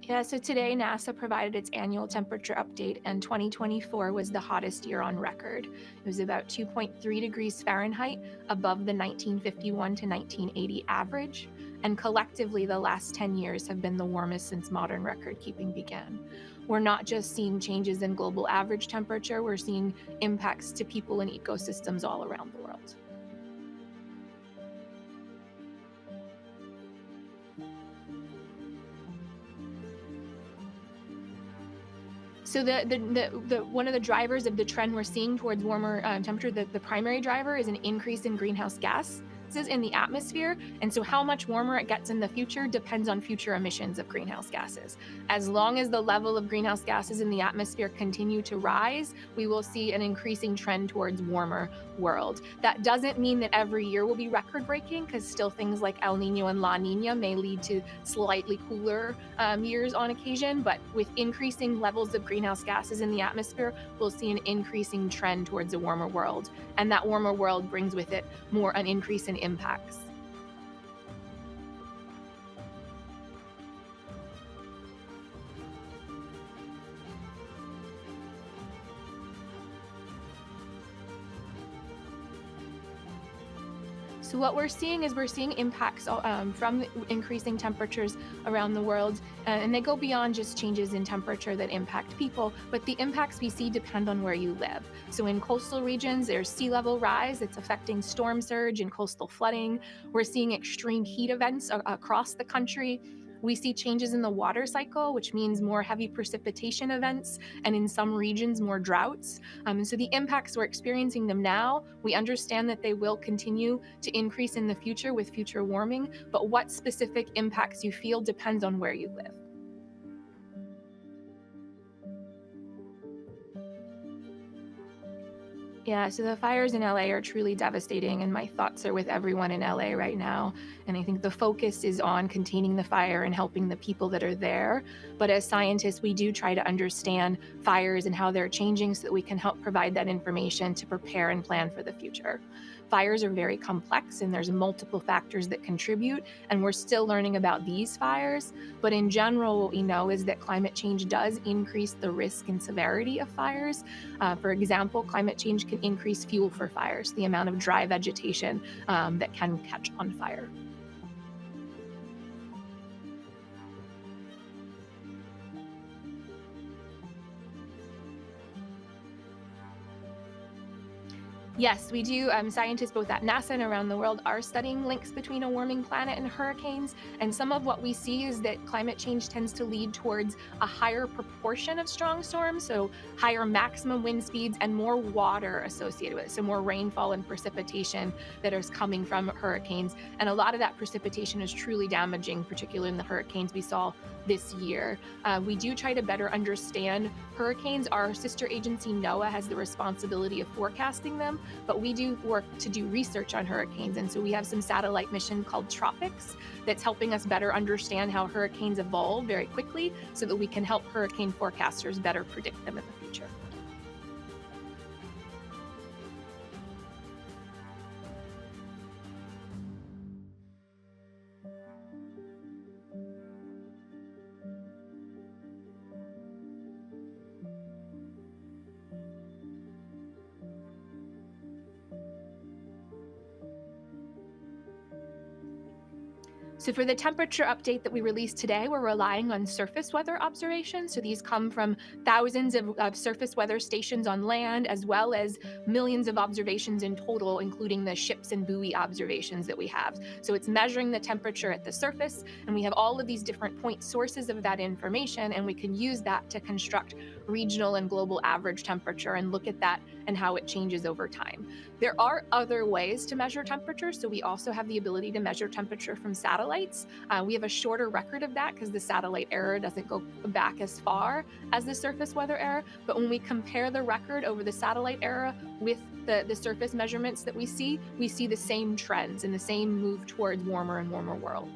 Yeah, so today NASA provided its annual temperature update, and 2024 was the hottest year on record. It was about 2.3 degrees Fahrenheit above the 1951 to 1980 average, and collectively, the last 10 years have been the warmest since modern record keeping began. We're not just seeing changes in global average temperature, we're seeing impacts to people and ecosystems all around the world. So the one of the drivers of the trend we're seeing towards warmer temperature, the primary driver is an increase in greenhouse gases in the atmosphere. And so how much warmer it gets in the future depends on future emissions of greenhouse gases. As long as the level of greenhouse gases in the atmosphere continue to rise, we will see an increasing trend towards warmer world. That doesn't mean that every year will be record breaking, because still things like El Nino and La Nina may lead to slightly cooler years on occasion, but with increasing levels of greenhouse gases in the atmosphere, we'll see an increasing trend towards a warmer world. And that warmer world brings with it an increase in impacts. So what we're seeing is impacts from increasing temperatures around the world, and they go beyond just changes in temperature that impact people, but the impacts we see depend on where you live. So in coastal regions, there's sea level rise. It's affecting storm surge and coastal flooding. We're seeing extreme heat events across the country. We see changes in the water cycle, which means more heavy precipitation events, and in some regions, more droughts. And so the impacts, we're experiencing them now. We understand that they will continue to increase in the future with future warming, but what specific impacts you feel depends on where you live. Yeah, so the fires in LA are truly devastating, and my thoughts are with everyone in LA right now. And I think the focus is on containing the fire and helping the people that are there. But as scientists, we do try to understand fires and how they're changing so that we can help provide that information to prepare and plan for the future. Fires are very complex, and there's multiple factors that contribute, and we're still learning about these fires. But in general, what we know is that climate change does increase the risk and severity of fires. For example, climate change can increase fuel for fires, the amount of dry vegetation that can catch on fire. Yes, we do. Scientists both at NASA and around the world are studying links between a warming planet and hurricanes. And some of what we see is that climate change tends to lead towards a higher proportion of strong storms, so higher maximum wind speeds and more water associated with it, so more rainfall and precipitation that is coming from hurricanes. And a lot of that precipitation is truly damaging, particularly in the hurricanes we saw this year. We do try to better understand hurricanes. Our sister agency, NOAA, has the responsibility of forecasting them, but we do work to do research on hurricanes. And so we have some satellite mission called Tropics that's helping us better understand how hurricanes evolve very quickly so that we can help hurricane forecasters better predict them in the future. So for the temperature update that we released today, we're relying on surface weather observations. So these come from thousands of surface weather stations on land, as well as millions of observations in total, including the ships and buoy observations that we have. So it's measuring the temperature at the surface, and we have all of these different point sources of that information, and we can use that to construct regional and global average temperature and look at that and how it changes over time. There are other ways to measure temperature. So we also have the ability to measure temperature from satellites. We have a shorter record of that because the satellite era doesn't go back as far as the surface weather era. But when we compare the record over the satellite era with the surface measurements that we see the same trends and the same move towards warmer and warmer world.